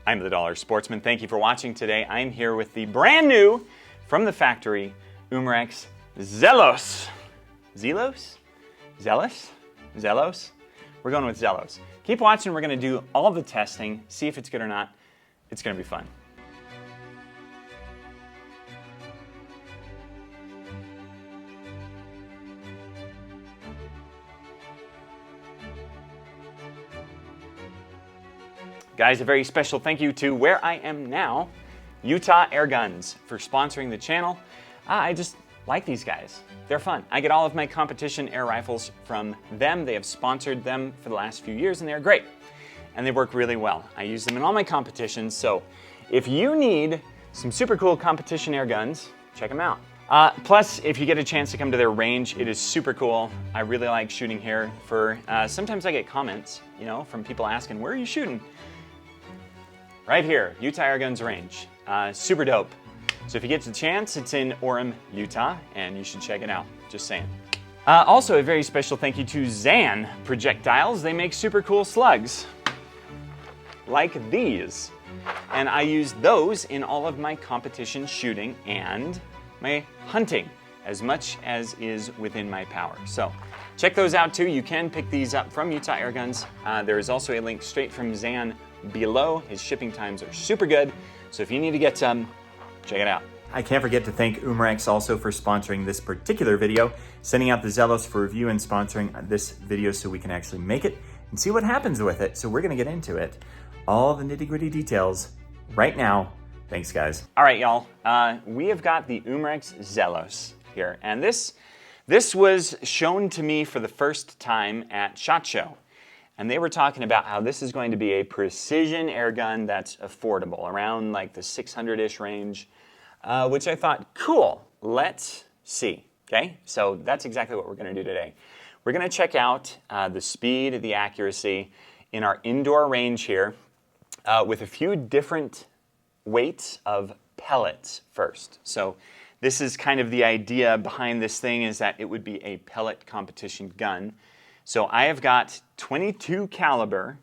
I'm the Dollar Sportsman. Thank you for watching today. I'm here with the brand new, from the factory, Umarex Zelos. Zelos? Zealous? Zelos? We're going with Zelos. Keep watching. We're going to do all the testing, see if it's good or not. It's going to be fun. Guys, a very special thank you to Where I Am Now, Utah AIRGUNs, for sponsoring the channel. I just like these guys. They're fun. I get all of my competition air rifles from them. They have sponsored them for the last few years, and they're great. And they work really well. I use them in all my competitions, so if you need some super cool competition air guns, check them out. Plus, if you get a chance to come to their range, it is super cool. I really like shooting here. Sometimes I get comments, from people asking, where are you shooting? Right here, Utah AIRGUN's range. Super dope. So if you get the chance, it's in Orem, Utah, and you should check it out. Just saying. Also, a very special thank you to Zan Projectiles. They make super cool slugs, like these. And I use those in all of my competition shooting and my hunting, as much as is within my power. So check those out too. You can pick these up from Utah AIRGUNs. There is also a link straight from Zan below. His shipping times are super good. So if you need to get some, check it out. I can't forget to thank Umarex also for sponsoring this particular video, sending out the Zelos for review and sponsoring this video so we can actually make it and see what happens with it. So we're gonna get into it. All the nitty-gritty details right now. Thanks, guys. All right, y'all. We have got the Umarex Zelos here, and this was shown to me for the first time at SHOT Show. And they were talking about how this is going to be a precision air gun that's affordable, around like the 600-ish range, which I thought, cool, let's see, okay? So that's exactly what we're gonna do today. We're gonna check out the speed, the accuracy in our indoor range here with a few different weights of pellets first. So this is kind of the idea behind this thing, is that it would be a pellet competition gun. So I have got 22 caliber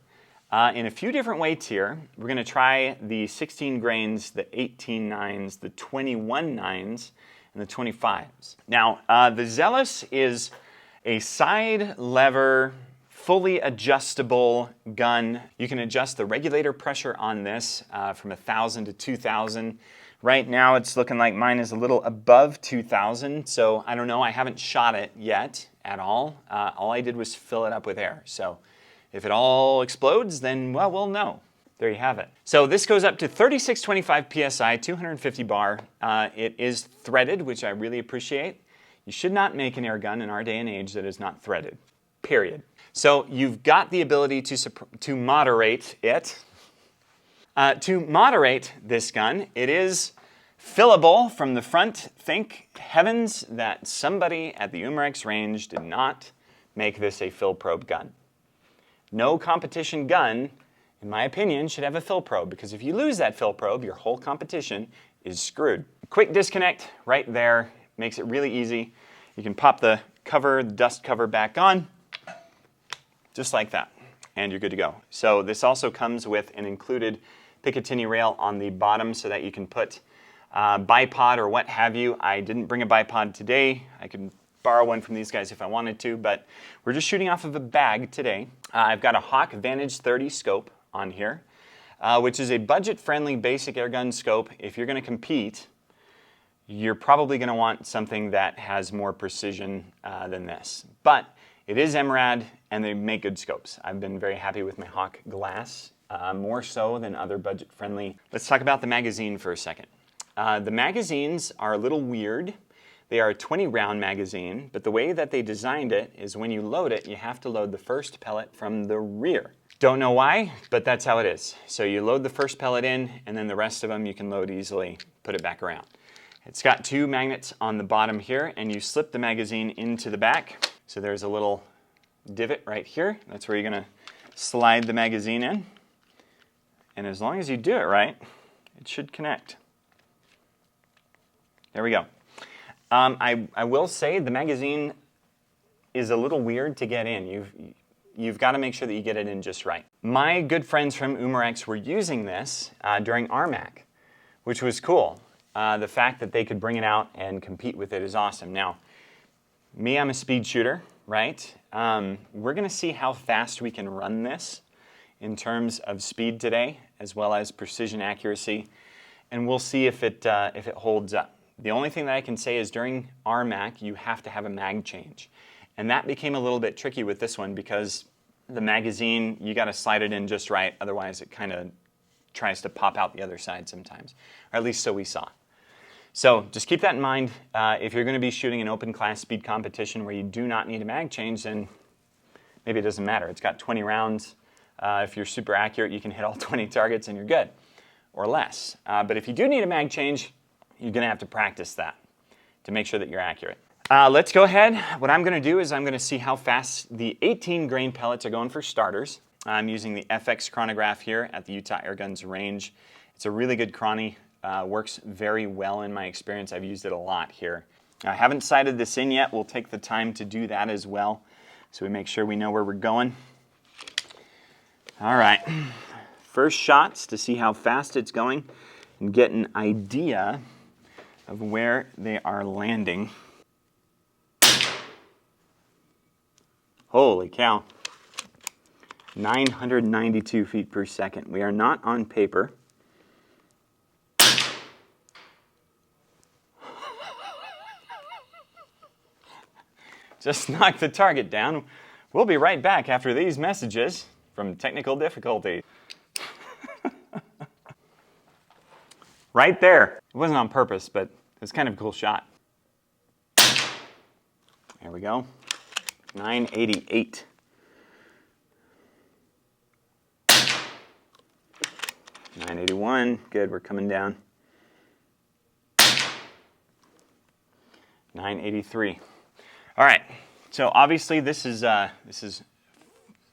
in a few different weights here. We're going to try the 16 grains, the 18 nines, the 21 nines, and the 25s. Now, the Zelos is a side lever, fully adjustable gun. You can adjust the regulator pressure on this from 1,000 to 2,000. Right now, it's looking like mine is a little above 2,000, so I don't know. I haven't shot it yet at all. All I did was fill it up with air. So if it all explodes, then, well, we'll know. There you have it. So this goes up to 3625 PSI, 250 bar. It is threaded, which I really appreciate. You should not make an air gun in our day and age that is not threaded, period. So you've got the ability to moderate it. To moderate this gun, it is fillable from the front. Thank heavens that somebody at the Umarex range did not make this a fill probe gun. No competition gun, in my opinion, should have a fill probe, because if you lose that fill probe, your whole competition is screwed. Quick disconnect right there makes it really easy. You can pop the cover, the dust cover back on, just like that, and you're good to go. So this also comes with an included Picatinny rail on the bottom so that you can put bipod or what have you. I didn't bring a bipod today. I could borrow one from these guys if I wanted to, but we're just shooting off of a bag today. I've got a Hawk Vantage 30 scope on here, which is a budget-friendly basic airgun scope. If you're going to compete, you're probably going to want something that has more precision than this. But it is MRAD, and they make good scopes. I've been very happy with my Hawk glass, more so than other budget-friendly. Let's talk about the magazine for a second. The magazines are a little weird. They are a 20-round magazine, but the way that they designed it is when you load it, you have to load the first pellet from the rear. Don't know why, but that's how it is. So you load the first pellet in, and then the rest of them you can load easily, put it back around. It's got two magnets on the bottom here, and you slip the magazine into the back. So there's a little divot right here. That's where you're going to slide the magazine in. And as long as you do it right, it should connect. There we go. I will say the magazine is a little weird to get in. You've got to make sure that you get it in just right. my good friends from Umarex were using this during RMAC, which was cool. The fact that they could bring it out and compete with it is awesome. Now, me, I'm a speed shooter, right? We're going to see how fast we can run this in terms of speed today, as well as precision accuracy, and we'll see if it holds up. The only thing that I can say is during RMAC, you have to have a mag change. And that became a little bit tricky with this one because the magazine, you got to slide it in just right, otherwise it kind of tries to pop out the other side sometimes, or at least so we saw. So just keep that in mind. If you're going to be shooting an open class speed competition where you do not need a mag change, then maybe it doesn't matter. It's got 20 rounds. If you're super accurate, you can hit all 20 targets and you're good, or less. But if you do need a mag change, you're going to have to practice that to make sure that you're accurate. Let's go ahead. What I'm going to do is I'm going to see how fast the 18 grain pellets are going for starters. I'm using the FX chronograph here at the Utah AIRGUN's range. It's a really good chrono. Works very well in my experience. I've used it a lot here. I haven't sighted this in yet. We'll take the time to do that as well so we make sure we know where we're going. All right, first shots to see how fast it's going and get an idea of where they are landing. Holy cow, 992 feet per second. We are not on paper. Just knocked the target down. We'll be right back after these messages from technical difficulty. Right there. It wasn't on purpose, but it was kind of a cool shot. There we go. 988. $981. Good, we're coming down. 983. All right, so obviously this is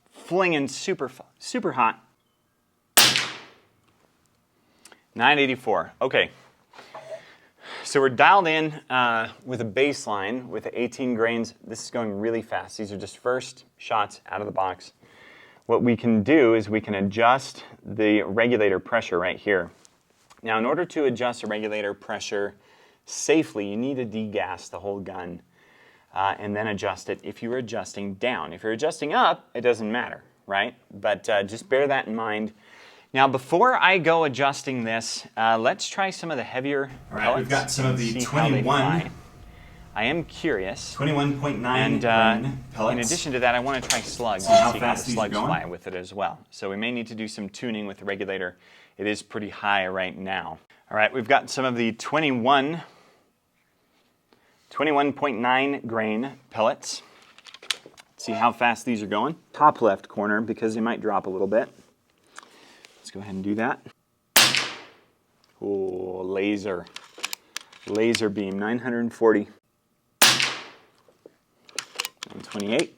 flinging super hot. 984. Okay, so we're dialed in with a baseline with the 18 grains. This is going really fast. These are just first shots out of the box. What we can do is we can adjust the regulator pressure right here. Now, in order to adjust a regulator pressure safely, you need to degas the whole gun. And then adjust it if you're adjusting down. If you're adjusting up, it doesn't matter, right? But just bear that in mind. Now, before I go adjusting this, let's try some of the heavier pellets. All right, we've got some of the 21. I am curious. 21.9 and pellets. In addition to that, I want to try slugs See how the fast these are slugs going? fly with it as well. So we may need to do some tuning with the regulator. It is pretty high right now. All right, we've got some of the 21.9 grain pellets. Let's see how fast these are going. Top left corner because they might drop a little bit. Let's go ahead and do that. Oh, laser. Laser beam, 940. 928.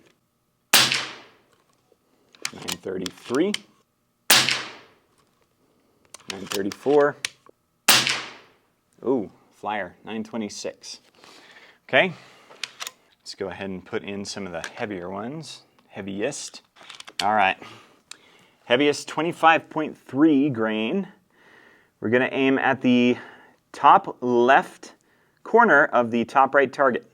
933. 934. Ooh, flyer, 926. Okay, let's go ahead and put in some of the heavier ones. Heaviest. All right, heaviest 25.3 grain. We're going to aim at the top left corner of the top right target.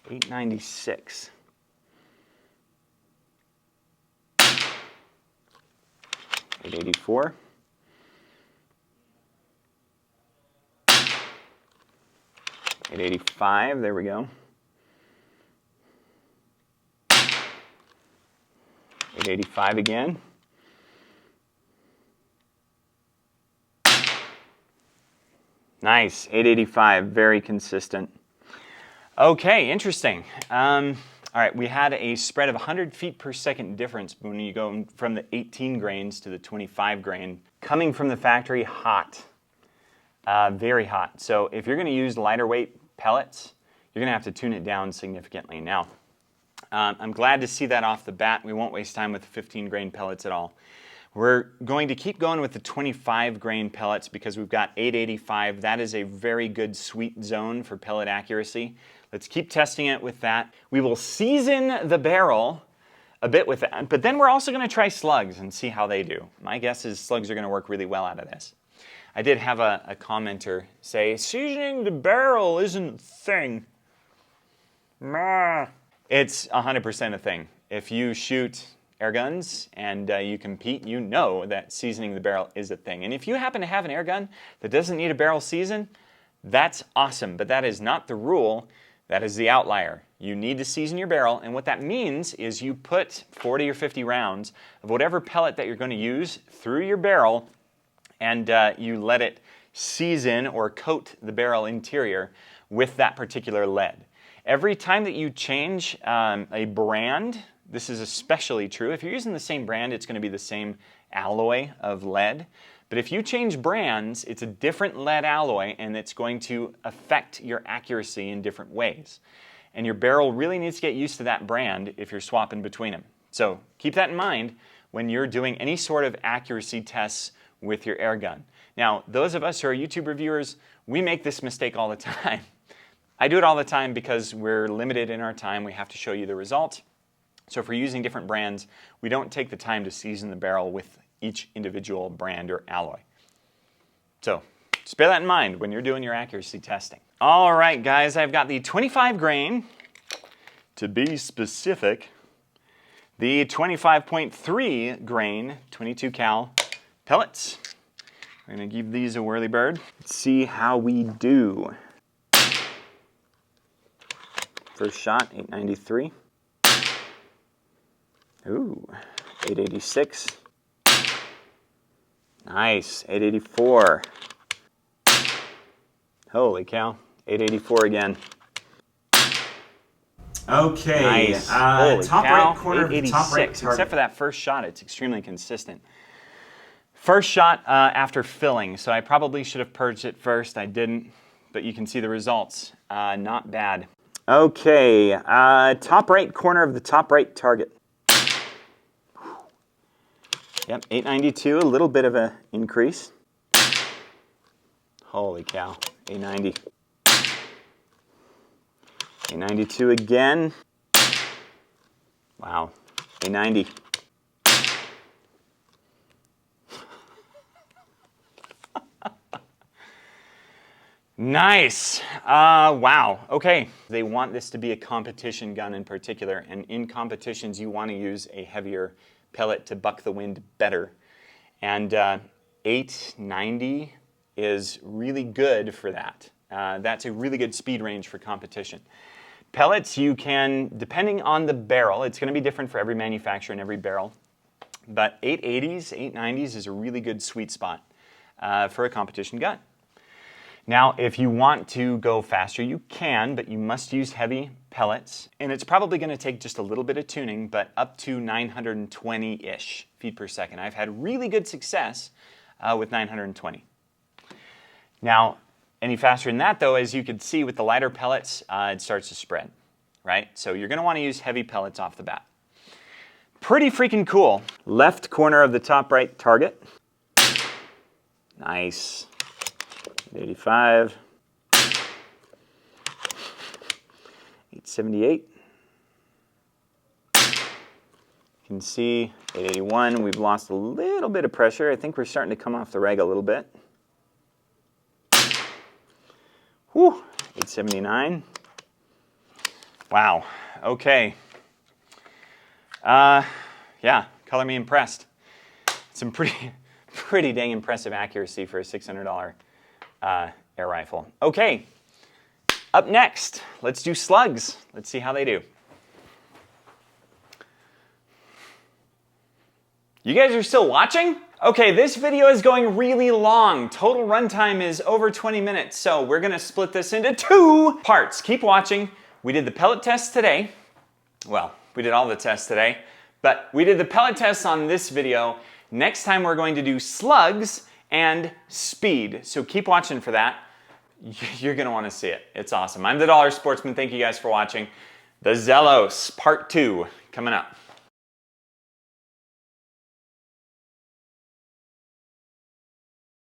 $896. $884. $885, there we go. $885 again. Nice, $885, very consistent. Okay, interesting. All right, we had a spread of 100 feet per second difference when you go from the 18 grains to the 25 grain. Coming from the factory, hot. Very hot. So if you're going to use lighter weight pellets, you're going to have to tune it down significantly. Now, I'm glad to see that off the bat. We won't waste time with the 15 grain pellets at all. We're going to keep going with the 25 grain pellets because we've got 885. That is a very good sweet zone for pellet accuracy. Let's keep testing it with that. We will season the barrel a bit with that, but then we're also going to try slugs and see how they do. My guess is slugs are going to work really well out of this. I did have a commenter say, seasoning the barrel isn't a thing. Nah. It's 100% a thing. If you shoot air guns and you compete, you know that seasoning the barrel is a thing. And if you happen to have an air gun that doesn't need a barrel season, that's awesome, but that is not the rule. That is the outlier. You need to season your barrel, and what that means is you put 40 or 50 rounds of whatever pellet that you're going to use through your barrel, and you let it season or coat the barrel interior with that particular lead. Every time that you change a brand, this is especially true. If you're using the same brand, it's going to be the same alloy of lead. But if you change brands, it's a different lead alloy, and it's going to affect your accuracy in different ways. And your barrel really needs to get used to that brand if you're swapping between them. So keep that in mind when you're doing any sort of accuracy tests with your air gun. Now, those of us who are YouTube reviewers, we make this mistake all the time. I do it all the time because we're limited in our time. We have to show you the result. So if we're using different brands, we don't take the time to season the barrel with each individual brand or alloy. So just bear that in mind when you're doing your accuracy testing. All right, guys, I've got the 25 grain, to be specific, the 25.3 grain, 22 cal pellets. We're gonna give these a whirly bird. Let's see how we do. First shot, 893. Ooh, 886. Nice, 884. Holy cow, 884 again. Okay, Nice. top cow, right corner of the top right 886. target. Except for that first shot, it's extremely consistent. First shot after filling, so I probably should have purged it first. I didn't, but you can see the results. Not bad. Okay, top right corner of the top right target. Yep, 892, a little bit of an increase. Holy cow, 890. 892 again. Wow, 890. Nice. Wow. Okay. They want this to be a competition gun in particular, and in competitions you want to use a heavier pellet to buck the wind better. And 890 is really good for that. That's a really good speed range for competition. Pellets, you can, depending on the barrel, it's going to be different for every manufacturer and every barrel, but 880s, 890s is a really good sweet spot for a competition gun. Now, if you want to go faster, you can, but you must use heavy pellets. And it's probably going to take just a little bit of tuning, but up to 920-ish feet per second. I've had really good success with 920. Now, any faster than that, though, as you can see with the lighter pellets, it starts to spread, right? So you're going to want to use heavy pellets off the bat. Pretty freaking cool. Left corner of the top right target. Nice. 85, 878. You can see 881, we've lost a little bit of pressure. I think we're starting to come off the rag a little bit. Whew, 879. Wow, okay. Yeah, color me impressed. Some pretty dang impressive accuracy for a $600 air rifle. Okay, up next, let's do slugs. Let's see how they do. You guys are still watching? Okay, this video is going really long. Total runtime is over 20 minutes, so we're gonna split this into 2 parts. Keep watching. We did the pellet test today. Well, we did all the tests today, but we did the pellet tests on this video. Next time we're going to do slugs and speed. So keep watching for that. You're gonna wanna see it. It's awesome. I'm the Dollar Sportsman. Thank you guys for watching. The Zelos Part 2 coming up.